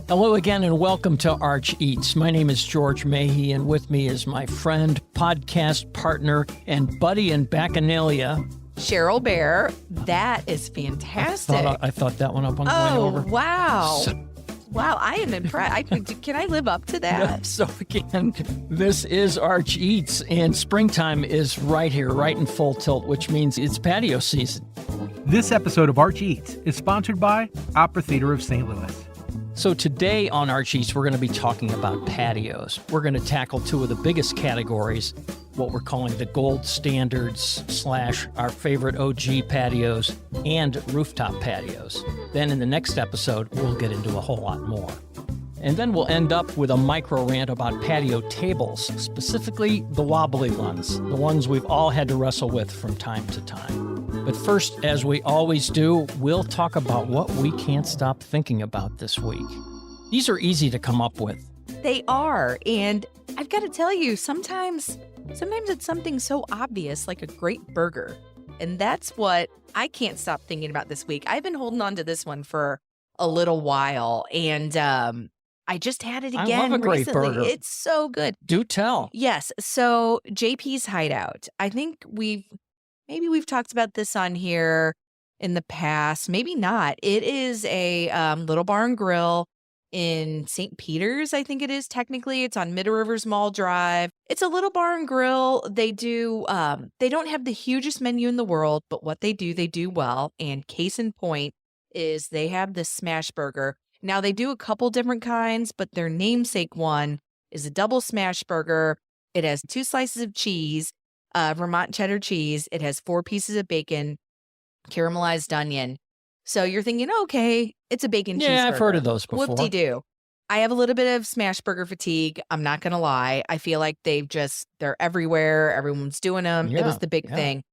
Hello again and welcome to Arch Eats. My name is George Mahey and with me is my friend, podcast partner, and buddy in Bacchanalia, Cheryl Bear. That is fantastic. I thought that one up on the way over. Oh, wow. Wow, I am impressed. Can I live up to that? Yeah, so again, this is Arch Eats, and springtime is right here, right in full tilt, which means it's patio season. This episode of Arch Eats is sponsored by Opera Theater of St. Louis. So today on Arch Eats, we're going to be talking about patios. We're going to tackle two of the biggest categories, what we're calling the gold standards / our favorite OG patios and rooftop patios. Then in the next episode, we'll get into a whole lot more. And then we'll end up with a micro rant about patio tables, specifically the wobbly ones, the ones we've all had to wrestle with from time to time. But first, as we always do, we'll talk about what we can't stop thinking about this week. These are easy to come up with. They are. And I've got to tell you, sometimes it's something so obvious like a great burger. And that's what I can't stop thinking about this week. I've been holding on to this one for a little while, and I just had it again I love a great recently. burger. It's so good. Do tell. Yes. So JP's Hideout. I think we've talked about this on here in the past. Maybe not. It is a little bar and grill in St. Peter's, I think it is technically. It's on Mid Rivers Mall Drive. It's a little bar and grill. They do, they don't have the hugest menu in the world, but what they do well. And case in point is they have this smash burger. Now they do a couple different kinds, but their namesake one is a double smash burger. It has 2 slices of cheese, Vermont cheddar cheese. It has 4 pieces of bacon, caramelized onion. So you're thinking, okay, it's a bacon cheeseburger. Yeah, I've heard of those before. Whoop-de-doo. I have a little bit of smash burger fatigue. I'm not going to lie. I feel like they're everywhere. Everyone's doing them. It was the big thing.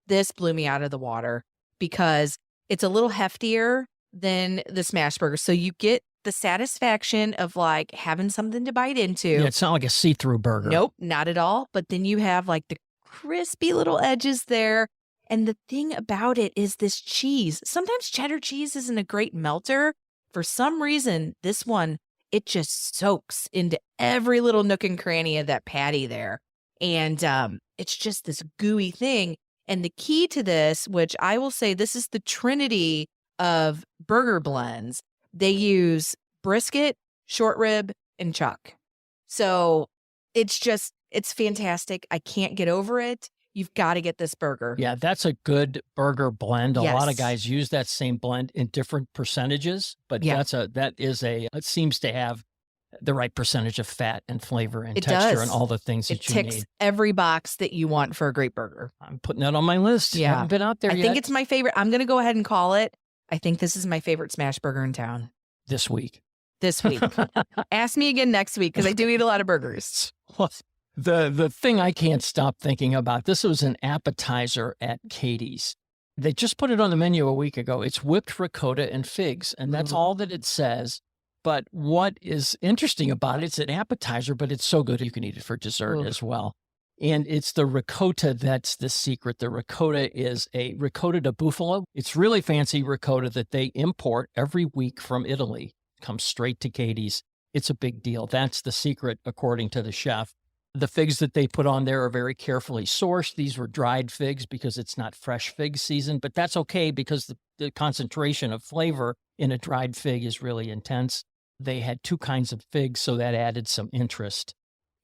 This blew me out of the water because it's a little heftier than the smash burger. So you get the satisfaction of like having something to bite into. Yeah, it's not like a see-through burger. Nope, not at all. But then you have like the crispy little edges there. And the thing about it is this cheese. Sometimes cheddar cheese isn't a great melter. For some reason, this one, it just soaks into every little nook and cranny of that patty there. And it's just this gooey thing. And the key to this, which I will say this is the trinity of burger blends, they use brisket, short rib, and chuck. So it's fantastic. I can't get over it. You've got to get this burger. Yeah, that's a good burger blend. A Yes. lot of guys use that same blend in different percentages, but Yeah. it seems to have the right percentage of fat and flavor and It texture does. and all the things It that you ticks need. every box that you want for a great burger. I'm putting that on my list. Yeah. Haven't been out there I yet think it's my favorite. I'm going to go ahead and call it. I think this is my favorite smash burger in town this week. this week. Ask me again next week because I do eat a lot of burgers. Well, the thing I can't stop thinking about, this was an appetizer at Katie's. They just put it on the menu a week ago. It's whipped ricotta and figs, and that's all that it says. But what is interesting about it, it's an appetizer, but it's so good you can eat it for dessert as well. And it's the ricotta that's the secret. The ricotta is a ricotta di bufalo. It's really fancy ricotta that they import every week from Italy. Comes straight to Katie's. It's a big deal. That's the secret, according to the chef. The figs that they put on there are very carefully sourced. These were dried figs because it's not fresh fig season, but that's okay because the concentration of flavor in a dried fig is really intense. They had 2 kinds of figs, so that added some interest.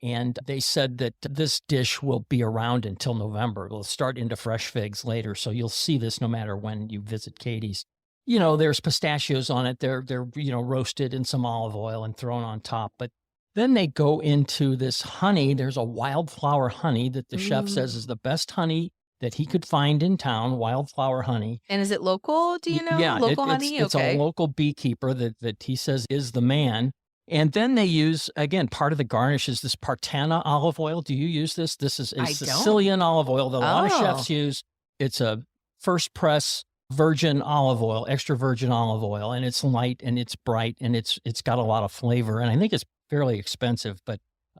And they said that this dish will be around until November. It'll start into fresh figs later, so you'll see this no matter when you visit Katie's. You know, there's pistachios on it. They're roasted in some olive oil and thrown on top, but then they go into this honey. There's a wildflower honey that the chef says is the best honey that he could find in town, wildflower honey. And is it local? Do you know? Yeah, Local honey? It's okay. a local beekeeper that he says is the man. And then they use, again, part of the garnish is this Partana olive oil. Do you use this? This is a Sicilian olive oil that a lot of chefs use. It's a first press virgin olive oil, extra virgin olive oil, and it's light and it's bright and it's got a lot of flavor. And I think it's fairly expensive, but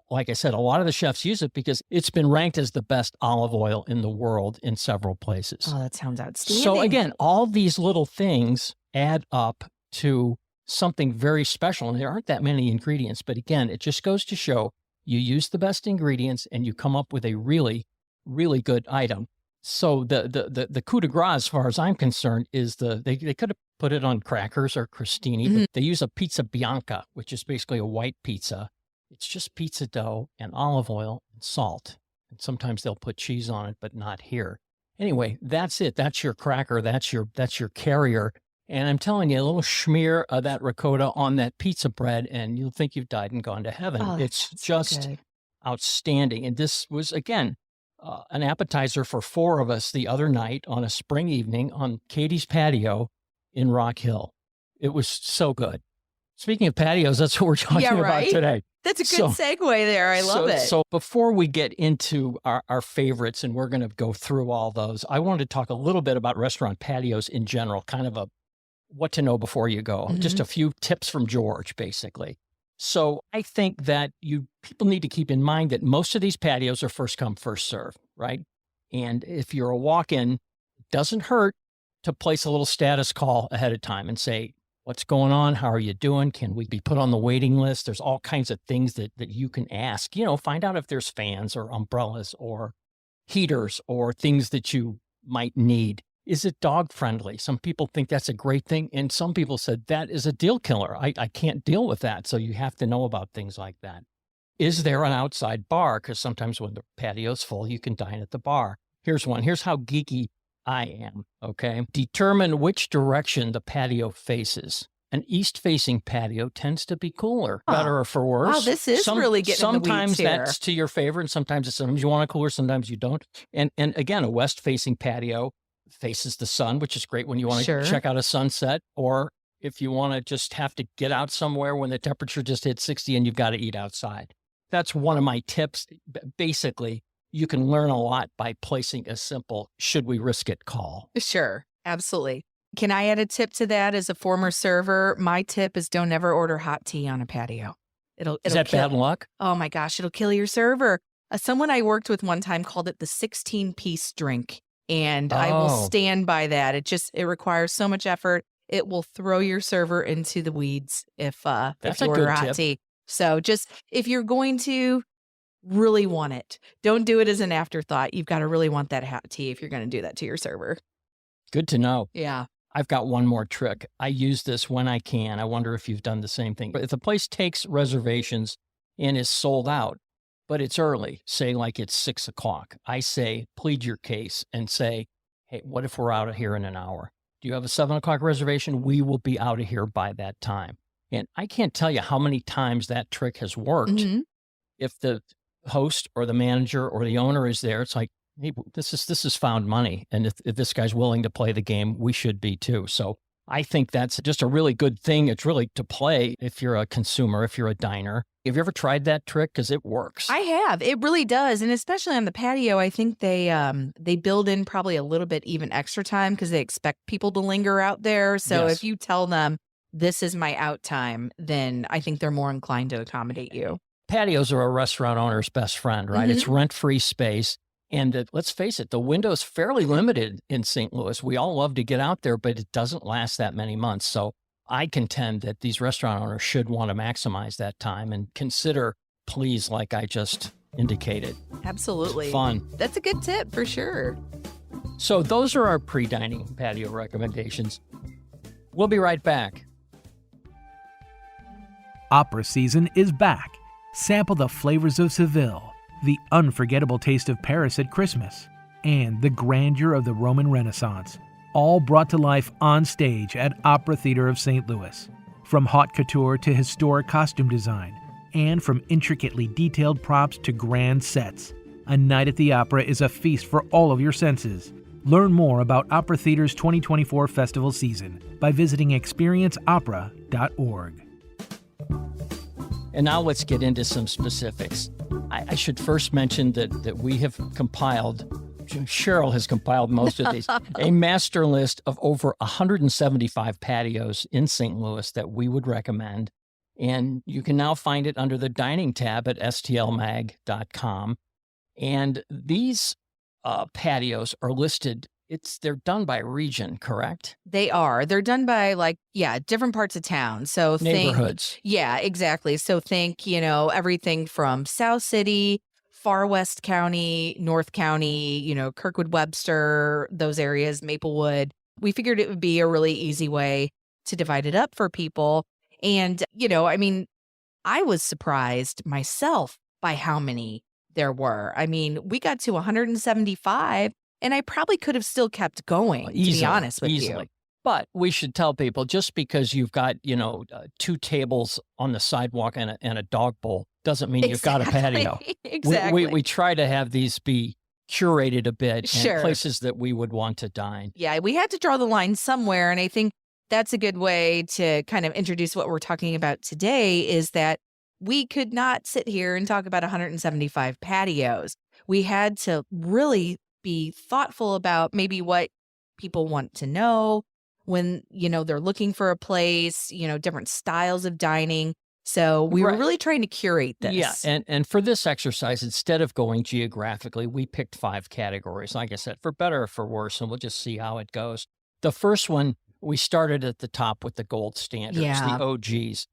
like I said, a lot of the chefs use it because it's been ranked as the best olive oil in the world in several places. Oh, that sounds outstanding. So again, all these little things add up to something very special. And there aren't that many ingredients, but again, it just goes to show you use the best ingredients and you come up with a really, really good item. So the coup de grace, as far as I'm concerned, is they could have put it on crackers or crostini, but they use a pizza bianca, which is basically a white pizza. It's just pizza dough and olive oil and salt. And sometimes they'll put cheese on it, but not here. Anyway, that's it. That's your cracker. That's your carrier. And I'm telling you, a little schmear of that ricotta on that pizza bread, and you'll think you've died and gone to heaven. Oh, It's that's just good. outstanding. And this was, again, an appetizer for 4 of us the other night on a spring evening on Katie's patio in Rock Hill. It was so good. Speaking of patios, that's what we're talking Yeah, about right? today. That's a good segue there. I love it. So before we get into our favorites, and we're going to go through all those, I wanted to talk a little bit about restaurant patios in general, kind of a what to know before you go. Just a few tips from George, basically. So I think that people need to keep in mind that most of these patios are first come, first serve, right? And if you're a walk-in, it doesn't hurt to place a little status call ahead of time and say, what's going on? How are you doing? Can we be put on the waiting list? There's all kinds of things that you can ask, find out if there's fans or umbrellas or heaters or things that you might need. Is it dog friendly? Some people think that's a great thing. And some people said that is a deal killer. I can't deal with that. So you have to know about things like that. Is there an outside bar? Because sometimes when the patio's full, you can dine at the bar. Here's one. Here's how geeky I am, okay? Determine which direction the patio faces. An east-facing patio tends to be cooler, better or for worse. Wow, this is really getting in the weeds Sometimes here. that's to your favor, and sometimes you want a cooler, sometimes you don't. And again, a west-facing patio faces the sun, which is great when you want to check out a sunset, or if you want to just have to get out somewhere when the temperature just hit 60 and you've got to eat outside. That's one of my tips. Basically, you can learn a lot by placing a simple, should we risk it call. Sure, absolutely. Can I add a tip to that as a former server? My tip is don't ever order hot tea on a patio. Is that bad luck? Oh my gosh, it'll kill your server. Someone I worked with one time called it the 16-piece drink. And I will stand by that. It requires so much effort. It will throw your server into the weeds if you order hot tea. So just if you're going to really want it, don't do it as an afterthought. You've got to really want that hot tea if you're going to do that to your server. Good to know. Yeah. I've got one more trick. I use this when I can. I wonder if you've done the same thing. But if the place takes reservations and is sold out, but it's early, say like it's 6 o'clock, I say, plead your case and say, hey, what if we're out of here in an hour? Do you have a 7 o'clock reservation? We will be out of here by that time. And I can't tell you how many times that trick has worked. If the host or the manager or the owner is there, it's like, hey, this is found money. And if this guy's willing to play the game, we should be too. So I think that's just a really good thing. It's really to play if you're a consumer, if you're a diner. Have you ever tried that trick? Because it works. I have. It really does. And especially on the patio, I think they build in probably a little bit even extra time because they expect people to linger out there. So if you tell them this is my out time, then I think they're more inclined to accommodate you. Patios are a restaurant owner's best friend, right? It's rent-free space. And let's face it, the window's fairly limited in St. Louis. We all love to get out there, but it doesn't last that many months. So I contend that these restaurant owners should want to maximize that time and consider please, like I just indicated. Absolutely. It's fun. That's a good tip for sure. So those are our pre-dining patio recommendations. We'll be right back. Opera season is back. Sample the flavors of Seville, the unforgettable taste of Paris at Christmas, and the grandeur of the Roman Renaissance, all brought to life on stage at Opera Theater of St. Louis. From haute couture to historic costume design, and from intricately detailed props to grand sets, a night at the opera is a feast for all of your senses. Learn more about Opera Theater's 2024 festival season by visiting experienceopera.org. And now let's get into some specifics. I should first mention that we have compiled, Cheryl has compiled most of these, a master list of over 175 patios in St. Louis that we would recommend. And you can now find it under the dining tab at stlmag.com. And these patios are listed they're done by region, correct? They are. They're done by different parts of town. So Neighborhoods. yeah, exactly. So think, everything from South City, Far West County, North County, Kirkwood Webster, those areas, Maplewood. We figured it would be a really easy way to divide it up for people. And, I was surprised myself by how many there were. I mean, we got to 175, and I probably could have still kept going, to be honest with you. But we should tell people, just because you've got, 2 tables on the sidewalk and a dog bowl doesn't mean you've got a patio. Exactly. We try to have these be curated a bit Sure. and places that we would want to dine. Yeah, we had to draw the line somewhere. And I think that's a good way to kind of introduce what we're talking about today, is that we could not sit here and talk about 175 patios. We had to really be thoughtful about maybe what people want to know when, they're looking for a place, different styles of dining. So we were Right. really trying to curate this. Yeah, and for this exercise, instead of going geographically, we picked 5 categories, like I said, for better or for worse, and we'll just see how it goes. The first one, we started at the top with the gold standards, Yeah. the OGs.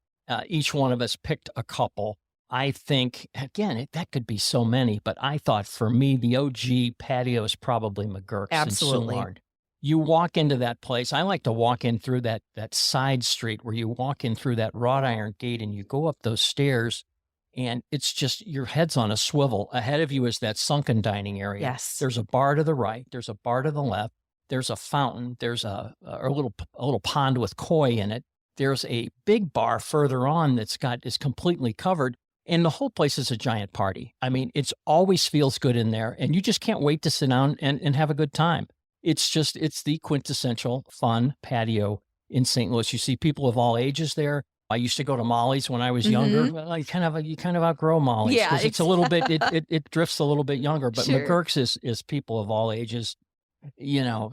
Each one of us picked a couple. I think, again, that could be so many, but I thought for me, the OG patio is probably McGurk's Absolutely. in Soulard. You walk into that place. I like to walk in through that side street where you walk in through that wrought iron gate and you go up those stairs, and it's just your head's on a swivel. Ahead of you is that sunken dining area. Yes. There's a bar to the right. There's a bar to the left. There's a fountain. There's a little pond with koi in it. There's a big bar further on is completely covered. And the whole place is a giant party. I mean, it's always feels good in there, and you just can't wait to sit down and have a good time. It's the quintessential fun patio in St. Louis. You see people of all ages there. I used to go to Molly's when I was younger. Well, you kind of outgrow Molly's, Yeah, because it's a little bit, it drifts a little bit younger, but Sure. McGurk's is people of all ages.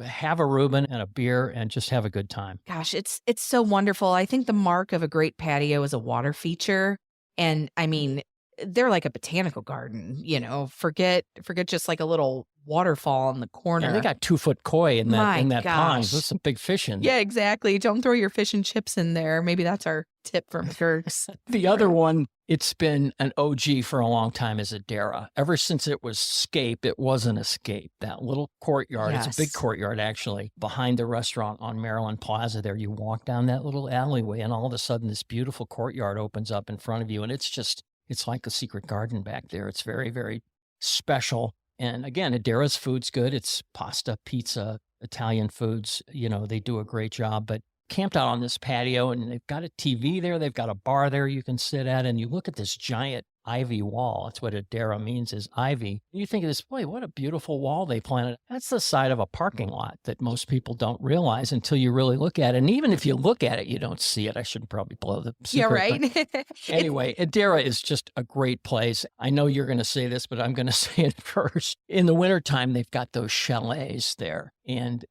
Have a Reuben and a beer and just have a good time. Gosh, it's so wonderful. I think the mark of a great patio is a water feature. And I mean, they're like a botanical garden, forget just like a little waterfall in the corner. And they got 2-foot koi in My that pond. gosh. There's some big fish in there. Yeah, exactly. Don't throw your fish and chips in there. Maybe that's our tip from McGurk's. The other one, it's been an OG for a long time, is Adara. Ever since it was Scape, it was an Escape. That little courtyard, It's a big Yes. courtyard, actually, behind the restaurant on Maryland Plaza there. You walk down that little alleyway, and all of a sudden this beautiful courtyard opens up in front of you, and it's like a secret garden back there. It's very, very special. And again, Adara's food's good. It's pasta, pizza, Italian foods. They do a great job. But camped out on this patio, and they've got a TV there. They've got a bar there you can sit at, and you look at this giant ivy wall. That's what Adara means, is ivy. You think of this, boy, what a beautiful wall they planted. That's the side of a parking lot that most people don't realize until you really look at it. And even if you look at it, you don't see it. I shouldn't probably blow the secret. Yeah, right. Anyway, Adara is just a great place. I know you're going to say this, but I'm going to say it first. In the wintertime, they've got those chalets there, and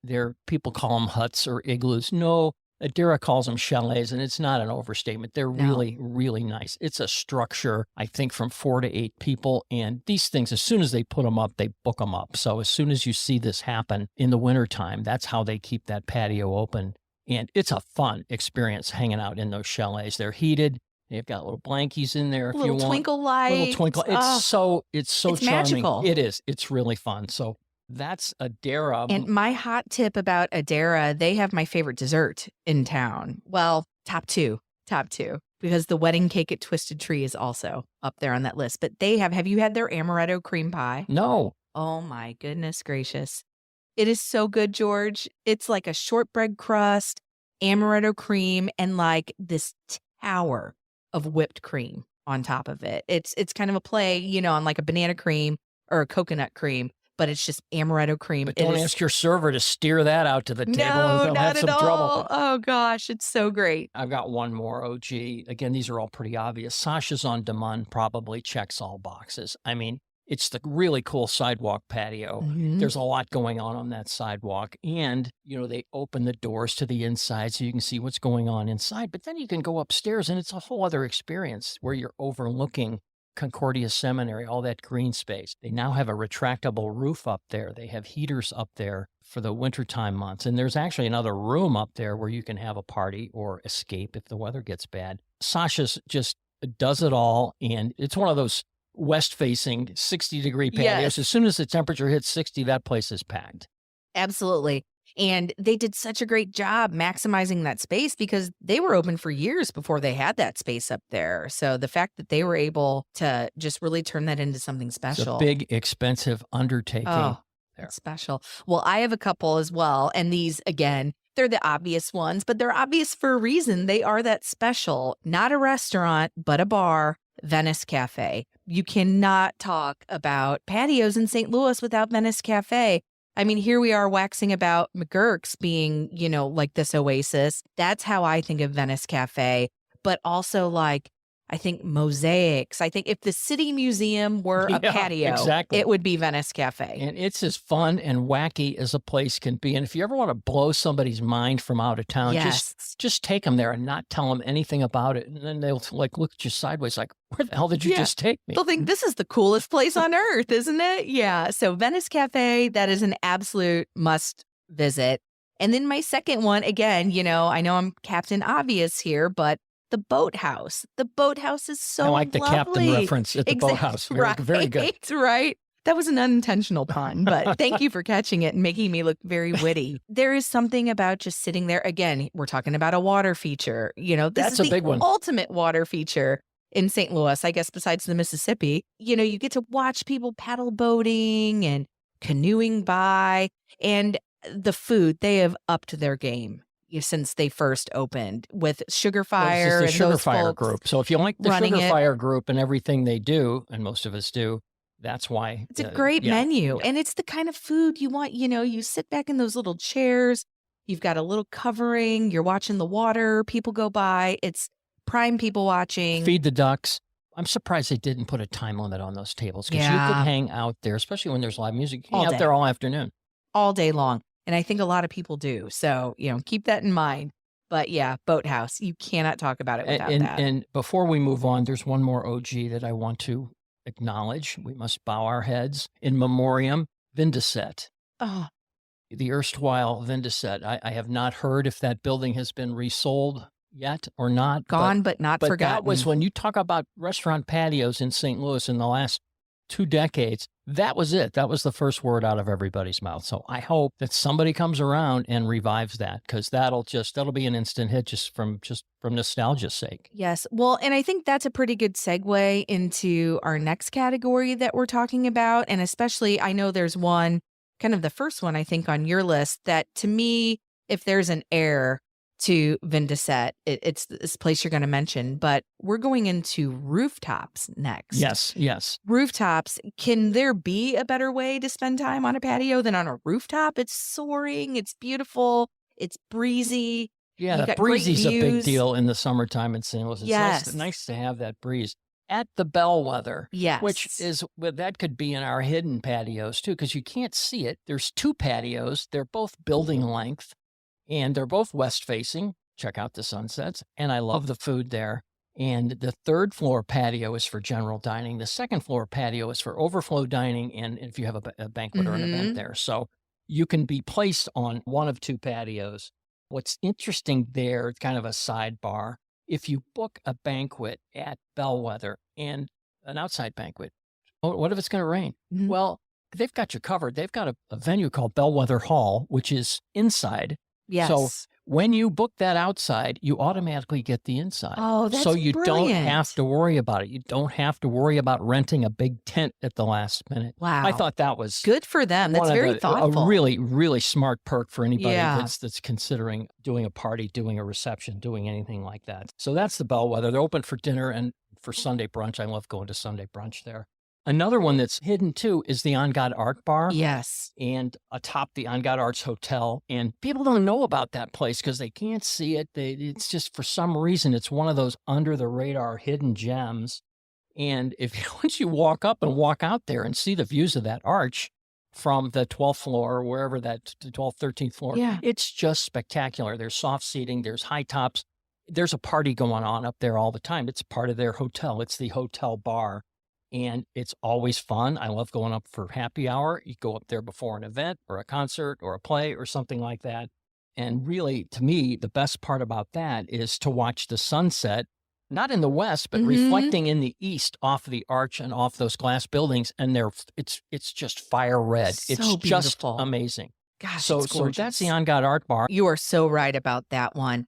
people call them huts or igloos. No, Adara calls them chalets, and it's not an overstatement. They're No. really, really nice. It's a structure, I think, from 4 to 8 people. And these things, as soon as they put them up, they book them up. So as soon as you see this happen in the wintertime, that's how they keep that patio open. And it's a fun experience hanging out in those chalets. They're heated. They've got little blankies in there if Little you want. twinkle lights. Little twinkle. Oh, It's so it's charming. magical. It is. It's really fun. So that's Adara. And my hot tip about Adara, they have my favorite dessert in town. Well, top two, because the wedding cake at Twisted Tree is also up there on that list. But have you had their amaretto cream pie? No. Oh my goodness gracious. It is so good, George. It's like a shortbread crust, amaretto cream, and like this tower of whipped cream on top of it. It's kind of a play, on like a banana cream or a coconut cream, but it's just amaretto cream. But don't ask your server to steer that out to the table. No, and they'll not have some at trouble. all. Oh gosh, it's so great. I've got one more OG. Again, these are all pretty obvious. Sasha's on Demond probably checks all boxes. I mean, it's the really cool sidewalk patio. Mhm. There's a lot going on that sidewalk. And, they open the doors to the inside so you can see what's going on inside. But then you can go upstairs, and it's a whole other experience where you're overlooking Concordia Seminary, all that green space. They now have a retractable roof up there. They have heaters up there for the wintertime months. And there's actually another room up there where you can have a party or escape if the weather gets bad. Sasha's just does it all. And it's one of those west-facing 60-degree patios. Yes. As soon as the temperature hits 60, that place is packed. Absolutely. And they did such a great job maximizing that space because they were open for years before they had that space up there. So the fact that they were able to just really turn that into something special. It's a big, expensive undertaking. Oh, there. it's special. Well, I have a couple as well. And these, again, they're the obvious ones, but they're obvious for a reason. They are that special. Not a restaurant, but a bar. Venice Cafe. You cannot talk about patios in St. Louis without Venice Cafe. I mean, here we are waxing about McGurk's being, like this oasis. That's how I think of Venice Cafe, but also like, I think mosaics. I think if the City Museum were a patio, exactly. It would be Venice Cafe. And it's as fun and wacky as a place can be. And if you ever want to blow somebody's mind from out of town, just take them there and not tell them anything about it. And then they'll like look at you sideways like, where the hell did you just take me? They'll think this is the coolest place on earth, isn't it? Yeah. So Venice Cafe, that is an absolute must visit. And then my second one, again, I know I'm Captain Obvious here, but the boathouse. The boathouse is so lovely. I like the captain reference at the boathouse. Very good. Right. That was an unintentional pun, but thank you for catching it and making me look very witty. There is something about just sitting there. Again, we're talking about a water feature. This is a big one. Ultimate water feature in St. Louis, I guess, besides the Mississippi. You get to watch people paddle boating and canoeing by, and the food, they have upped their game since they first opened with Sugar Fire. This is the Sugar Fire group. So if you like the Sugar Fire group and everything they do, and most of us do, that's why. It's a great menu. Yeah. And it's the kind of food you want. You sit back in those little chairs. You've got a little covering. You're watching the water. People go by. It's prime people watching. Feed the ducks. I'm surprised they didn't put a time limit on those tables because you could hang out there, especially when there's live music. You can hang out there all afternoon. All day long. And I think a lot of people do. So, keep that in mind. But yeah, boathouse. You cannot talk about it without that. And before we move on, there's one more OG that I want to acknowledge. We must bow our heads in memoriam. Vindicet. Oh. The erstwhile Vindicet. I have not heard if that building has been resold yet or not. Gone, but not forgotten. That was when you talk about restaurant patios in St. Louis in the last 2 decades. That was it. That was the first word out of everybody's mouth. So I hope that somebody comes around and revives that because that'll be an instant hit just from nostalgia's sake. Yes. Well, and I think that's a pretty good segue into our next category that we're talking about. And especially, I know there's one, kind of the first one, I think, on your list that to me, if there's an heir to Vindicet, it's this place you're going to mention, but we're going into rooftops next. Yes. Rooftops. Can there be a better way to spend time on a patio than on a rooftop? It's soaring. It's beautiful. It's breezy. Yeah, the breezy's a big deal in the summertime in St. Louis. It's nice to have that breeze. At the Bellwether, which is, that could be in our hidden patios too, because you can't see it. There's 2 patios. They're both building length. And they're both west-facing. Check out the sunsets. And I love the food there. And the 3rd floor patio is for general dining. The 2nd floor patio is for overflow dining and if you have a banquet or an event there. So you can be placed on one of 2 patios. What's interesting there, kind of a sidebar, if you book a banquet at Bellwether and an outside banquet, what if it's going to rain? Mm-hmm. Well, they've got you covered. They've got a venue called Bellwether Hall, which is inside. Yes. So when you book that outside, you automatically get the inside. Oh, that's so you brilliant. don't have to worry about it. You don't have to worry about renting a big tent at the last minute. Wow. I thought that was good for them. That's very thoughtful. A really, really smart perk for anybody that's considering doing a party, doing a reception, doing anything like that. So that's the Bellwether. They're open for dinner and for Sunday brunch. I love going to Sunday brunch there. Another one that's hidden too is the On God Art Bar. Yes. And atop the On God Arts Hotel. And people don't know about that place because they can't see it. It's just for some reason, it's one of those under the radar hidden gems. And once you walk up and walk out there and see the views of that arch from the 12th floor or wherever the 12th, 13th floor, it's just spectacular. There's soft seating, there's high tops. There's a party going on up there all the time. It's part of their hotel. It's the hotel bar. and it's always fun. I love going up for happy hour. You go up there before an event or a concert or a play or something like that. And really, to me, the best part about that is to watch the sunset, not in the west, but reflecting in the east off the arch and off those glass buildings. And it's just fire red. So it's just beautiful. amazing. Gosh, So it's gorgeous. that's the On God Art Bar. You are so right about that one.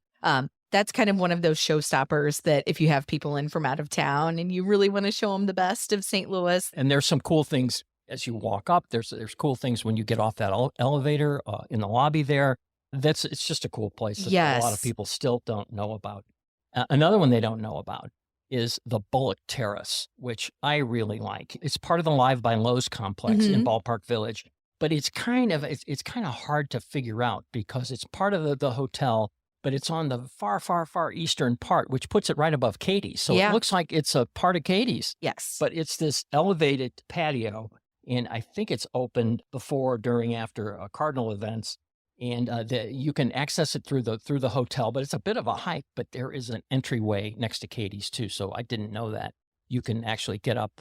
That's kind of one of those showstoppers that if you have people in from out of town and you really want to show them the best of St. Louis. And there's some cool things as you walk up. There's cool things when you get off that elevator in the lobby there. It's just a cool place that a lot of Yes. people still don't know about. Another one they don't know about is the Bullock Terrace, which I really like. It's part of the Live by Lowe's complex in Ballpark Village, but it's kind of hard to figure out because it's part of the hotel, but it's on the far, far, far eastern part, which puts it right above Katie's. So Yeah. it looks like it's a part of Katie's, Yes. but it's this elevated patio, and I think it's opened before, during, after Cardinal events. And you can access it through the hotel, but it's a bit of a hike. But there is an entryway next to Katie's too, so I didn't know that. You can actually get up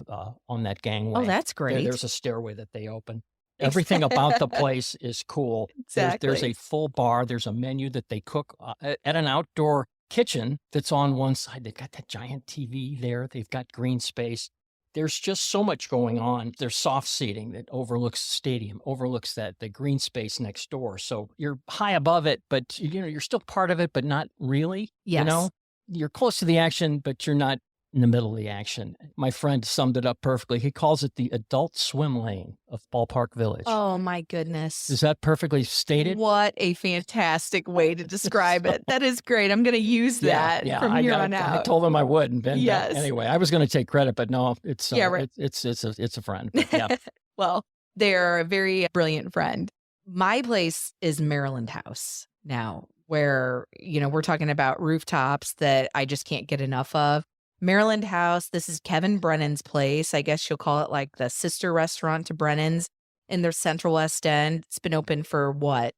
on that gangway. Oh, that's great. There's a stairway that they open. Everything about the place is cool. There's a Exactly. full bar. There's a menu that they cook at an outdoor kitchen that's on one side. They've got that giant TV there. They've got green space. There's just so much going on. There's soft seating that overlooks the stadium, overlooks the green space next door. So you're high above it, but you're still part of it, but not really. Yes. You're close to the action, but you're not in the middle of the action. My friend summed it up perfectly. He calls it the adult swim lane of Ballpark Village. Oh, my goodness. Is that perfectly stated? What a fantastic way to describe it. That is great. I'm going to use that from here on out. I told him I would. And then, Yes. anyway, I was going to take credit, but no, it's right. it's a friend. But yeah. Well, they're a very brilliant friend. My place is Maryland House now, where, we're talking about rooftops that I just can't get enough of. Maryland House, this is Kevin Brennan's place. I guess you'll call it like the sister restaurant to Brennan's in their Central West End. It's been open for what?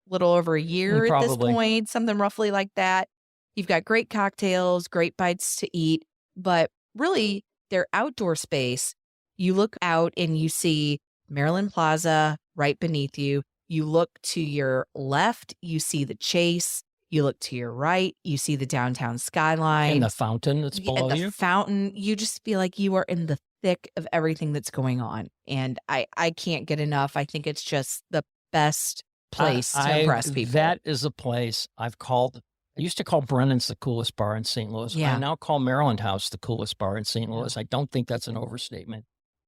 Little over a year at this Probably. point, something roughly like that. You've got great cocktails, great bites to eat, but really their outdoor space, you look out and you see Maryland Plaza right beneath you. You look to your left, you see the Chase. You look to your right, you see the downtown skyline. And the fountain that's below the you. fountain. You just feel like you are in the thick of everything that's going on. And I can't get enough. I think it's just the best place to impress people. That is a place I've called. I used to call Brennan's the coolest bar in St. Louis. Yeah. I now call Maryland House the coolest bar in St. Louis. I don't think that's an overstatement.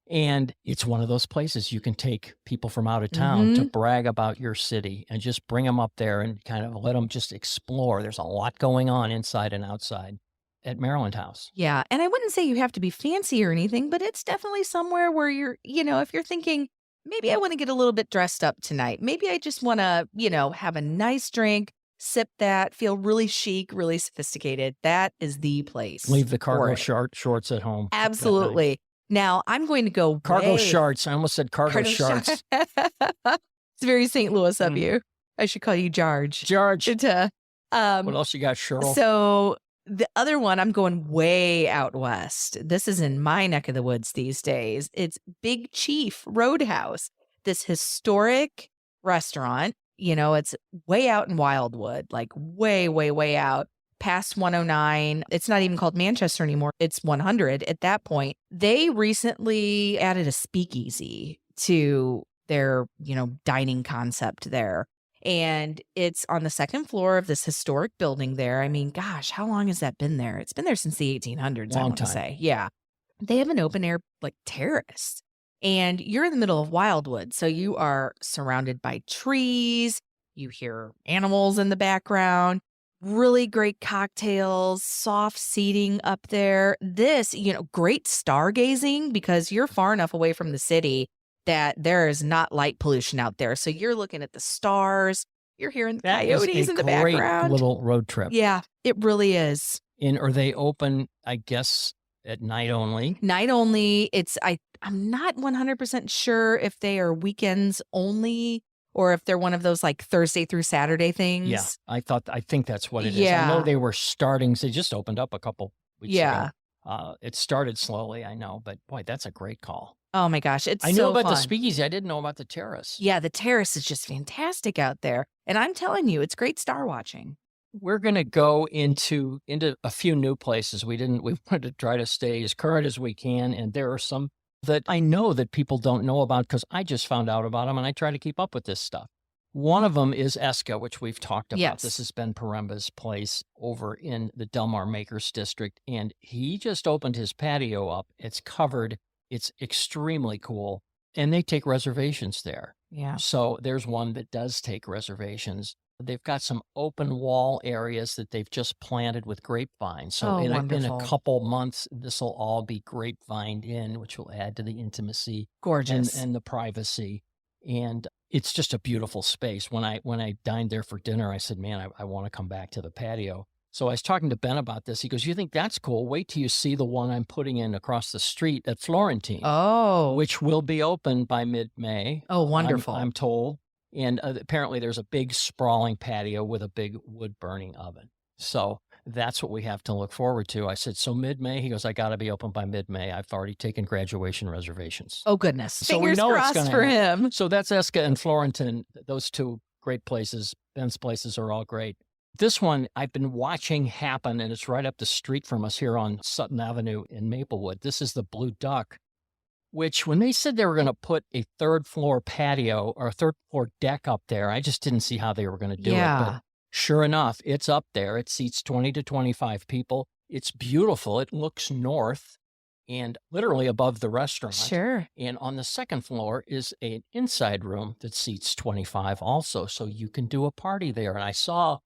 And it's one of those places you can take people from out of town to brag about your city and just bring them up there and kind of let them just explore. There's a lot going on inside and outside at Maryland House. Yeah. And I wouldn't say you have to be fancy or anything, but it's definitely somewhere where you're, if you're thinking, maybe I want to get a little bit dressed up tonight. Maybe I just want to, have a nice drink, sip that, feel really chic, really sophisticated. That is the place. Leave the cargo for it. shorts at home. Absolutely. Now, I'm going to go Cargo shorts. I almost said cargo shorts. It's very St. Louis of you. I should call you George. George. What Else you got, Cheryl? So the other one, I'm going way out west. This is in my neck of the woods these days. It's Big Chief Roadhouse, this historic restaurant. It's way out in Wildwood, like way, way, way out. Past 109. It's not even called Manchester anymore. It's 100 at that point. They recently added a speakeasy to their, dining concept there. And it's on the second floor of this historic building there. I mean, gosh, how long has that been there? It's been there since the 1800s, I want to say. Yeah. They have an open air terrace. And you're in the middle of Wildwood. So you are surrounded by trees. You hear animals in the background. Really great cocktails, soft seating up there. This, great stargazing because you're far enough away from the city that there is not light pollution out there. So you're looking at the stars. You're hearing the coyotes in the background. Great little road trip. Yeah, it really is. And are they open, I guess, at night only? Night only. I'm not 100% sure if they are weekends only, or if they're one of those like Thursday through Saturday things. Yeah, I think that's what it is. Yeah. I know they were starting. They just opened up a couple weeks ago. It started slowly, I know, but boy, that's a great call. Oh my gosh, it's I knew so about the fun. speakeasy. I didn't know about the terrace. Yeah, the terrace is just fantastic out there. And I'm telling you, it's great star watching. We're gonna go into a few new places. We wanted to try to stay as current as we can, and there are some that I know that people don't know about because I just found out about them, and I try to keep up with this stuff. One of them is Esca, which we've talked about. This Yes. has been Paremba's place over in the Del Mar Makers District, and he just opened his patio up. It's covered. It's extremely cool, and they take reservations there. Yeah. So there's one that does take reservations. They've got some open wall areas that they've just planted with grapevine. So Oh, in a wonderful. couple months, this will all be grapevined in, which will add to the intimacy Gorgeous. and the privacy. And it's just a beautiful space. When I dined there for dinner, I said, man, I want to come back to the patio. So I was talking to Ben about this. He goes, you think that's cool? Wait till you see the one I'm putting in across the street at Florentine, Oh. which will be open by mid-May. Oh, wonderful. I'm told. And apparently there's a big sprawling patio with a big wood burning oven. So that's what we have to look forward to. I said, so mid-May? He goes, I got to be open by mid-May. I've already taken graduation reservations. Oh, goodness. So we Fingers know it's crossed gonna for happen. him. So that's Esca and Florenton. Those two great places. Ben's places are all great. This one I've been watching happen, and it's right up the street from us here on Sutton Avenue in Maplewood. This is the Blue Duck, which when they said they were going to put a third floor patio or a third floor deck up there, I just didn't see how they were going to do it. Yeah. But sure enough, it's up there. It seats 20 to 25 people. It's beautiful. It looks north and literally above the restaurant. Sure. And on the second floor is an inside room that seats 25 also. So you can do a party there. And I saw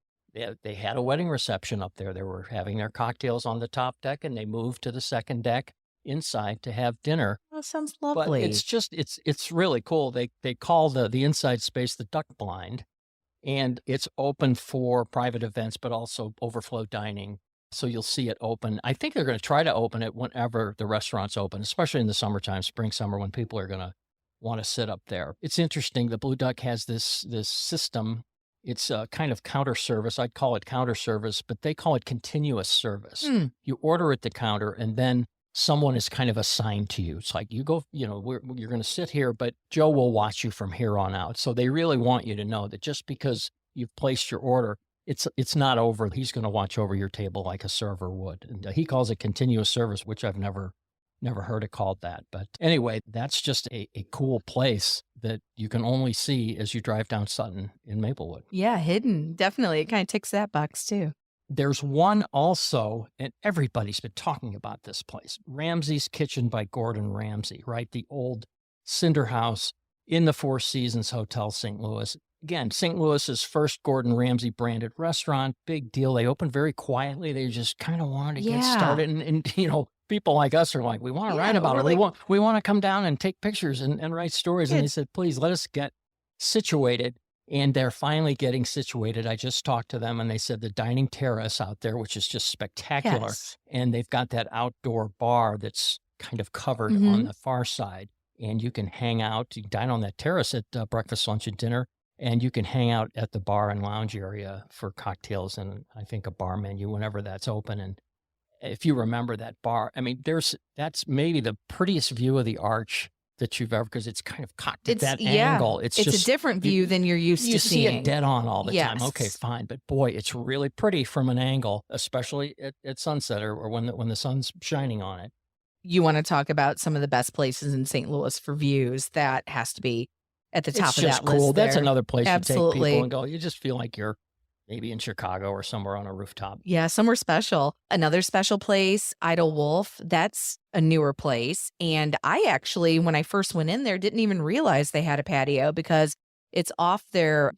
they had a wedding reception up there. They were having their cocktails on the top deck, and they moved to the second deck inside to have dinner. That sounds But lovely. it's just it's really cool. They call the inside space the duck blind, and it's open for private events, but also overflow dining. So you'll see it open. I think they're going to try to open it whenever the restaurant's open, especially in the summertime, spring, summer, when people are going to want to sit up there. It's interesting. The Blue Duck has this system. It's a kind of counter service. I'd call it counter service, but they call it continuous service. You order at the counter, and then someone is kind of assigned to you. It's like you go, you're going to sit here, but Joe will watch you from here on out. So they really want you to know that just because you've placed your order, it's not over. He's going to watch over your table like a server would. And he calls it continuous service, which I've never heard it called that. But anyway, that's just a cool place that you can only see as you drive down Sutton in Maplewood. Yeah, hidden. Definitely. It kind of ticks that box too. There's one also, and everybody's been talking about this place, Ramsey's Kitchen by Gordon Ramsay, right? The old cinder house in the Four Seasons Hotel, St. Louis. Again, St. Louis's first Gordon Ramsay branded restaurant, big deal. They opened very quietly. They just kind of wanted to get started. And people like us are like, we want to write about it. We want to come down and take pictures and write stories. And they said, please let us get situated. And they're finally getting situated. I just talked to them, and they said the dining terrace out there, which is just spectacular. Yes. And they've got that outdoor bar that's kind of covered on the far side. And you can hang out, you can dine on that terrace at breakfast, lunch, and dinner. And you can hang out at the bar and lounge area for cocktails and I think a bar menu whenever that's open. And if you remember that bar, I mean, that's maybe the prettiest view of the arch that you've ever, because it's kind of cocked at that angle. It's just a different view than you're used to seeing. You see it dead on all the time. Yes. Okay, fine. But boy, it's really pretty from an angle, especially at sunset or when the sun's shining on it. You want to talk about some of the best places in St. Louis for views. That has to be at the top It's of just that list. cool. That's there. another place Absolutely. you take people and go, you just feel like you're maybe in Chicago or somewhere on a rooftop. Yeah, somewhere special. Another special place, Idle Wolf. That's a newer place. And I actually, when I first went in there, didn't even realize they had a patio because it's off their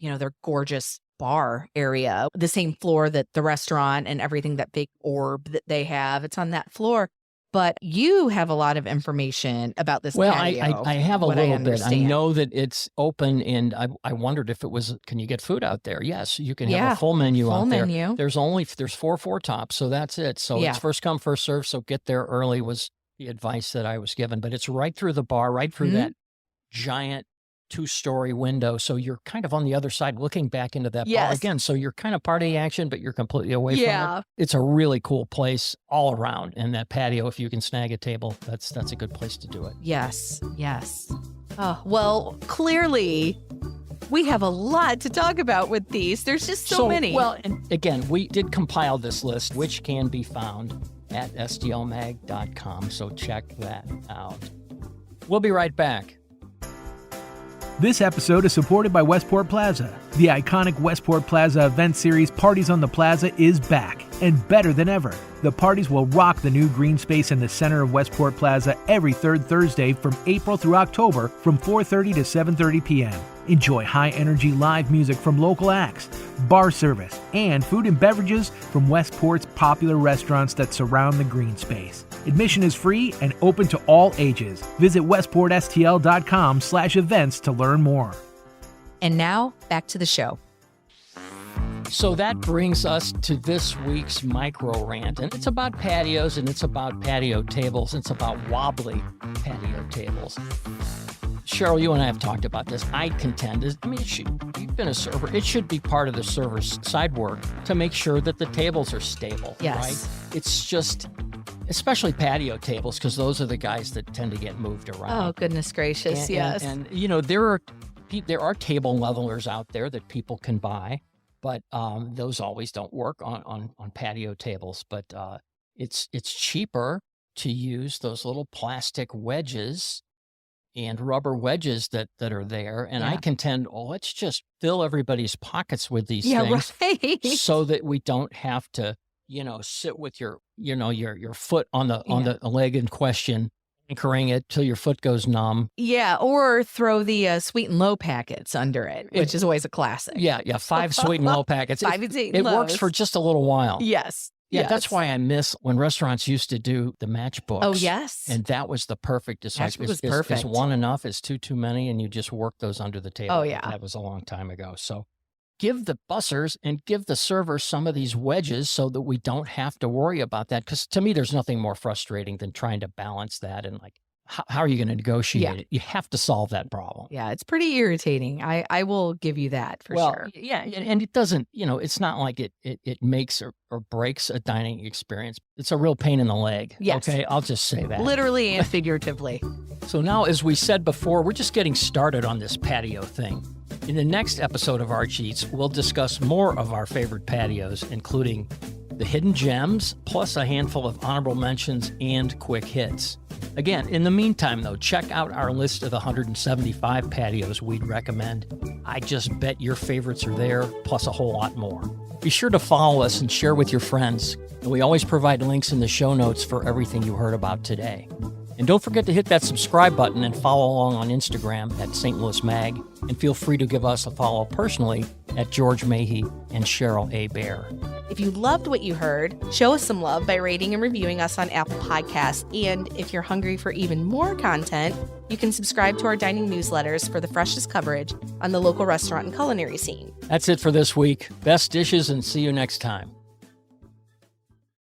gorgeous bar area, the same floor that the restaurant and everything, that big orb that they have. It's on that floor. But you have a lot of information about this patio. I have a little bit. I understand. know that it's open, and I wondered if it was, can you get food out there? Yes, you can have a full menu out there. Menu. There's 4 tops, so that's it. So it's first come, first serve, so get there early was the advice that I was given. But it's right through the bar, right through that giant 2-story window. So you're kind of on the other side looking back into that bar Yes. again. So you're kind of part of the action, but you're completely away from Yeah. it. It's a really cool place all around. And that patio, if you can snag a table, that's a good place to do it. Yes. Yes. Oh, well, clearly we have a lot to talk about with these. There's just so many. Well, and again, we did compile this list, which can be found at stlmag.com. So check that out. We'll be right back. This episode is supported by Westport Plaza. The iconic Westport Plaza event series Parties on the Plaza is back, and better than ever. The parties will rock the new green space in the center of Westport Plaza every third Thursday from April through October from 4:30 to 7:30 p.m. Enjoy high-energy live music from local acts, bar service, and food and beverages from Westport's popular restaurants that surround the green space. Admission is free and open to all ages. Visit westportstl.com/events to learn more. And now, back to the show. So that brings us to this week's micro rant, and it's about patios, and it's about patio tables, and it's about wobbly patio tables. Cheryl, you and I have talked about this. I contend, you've been a server. It should be part of the server's side work to make sure that the tables are stable, Yes. right? It's just, especially patio tables, because those are the guys that tend to get moved around. Oh, goodness gracious. Yes. And you know, there are table levelers out there that people can buy, but those always don't work on patio tables. But it's cheaper to use those little plastic wedges and rubber wedges that are there. And I Yeah. contend, let's just fill everybody's pockets with these things right. so that we don't have to, sit with your foot on the leg in question, anchoring it till your foot goes numb. Yeah, or throw the sweet and low packets under it, which is always a classic. Yeah, 5 sweet and low packets. 5 and 8 It works lows. for just a little while. Yes. Yeah, yes. that's why I miss when restaurants used to do the matchbooks. Oh, yes. And that was the perfect design. Matchbook was Is perfect. one enough? Is two too many? And you just work those under the table. Oh, yeah. That was a long time ago. So give the bussers and give the servers some of these wedges so that we don't have to worry about that. Because to me, there's nothing more frustrating than trying to balance that. And how are you going to negotiate it? You have to solve that problem. Yeah, it's pretty irritating. I will give you that for sure. Yeah, and it doesn't, it's not like it makes or breaks a dining experience. It's a real pain in the leg. Yes. Okay, I'll just say that. Literally and figuratively. So now, as we said before, we're just getting started on this patio thing. In the next episode of Arch Eats, we'll discuss more of our favorite patios, including the hidden gems, plus a handful of honorable mentions and quick hits. Again, in the meantime, though, check out our list of the 175 patios we'd recommend. I just bet your favorites are there, plus a whole lot more. Be sure to follow us and share with your friends. And we always provide links in the show notes for everything you heard about today. And don't forget to hit that subscribe button and follow along on Instagram at St. Louis Mag. And feel free to give us a follow personally at George Mahey and Cheryl A. Bear. If you loved what you heard, show us some love by rating and reviewing us on Apple Podcasts. And if you're hungry for even more content, you can subscribe to our dining newsletters for the freshest coverage on the local restaurant and culinary scene. That's it for this week. Best dishes, and see you next time.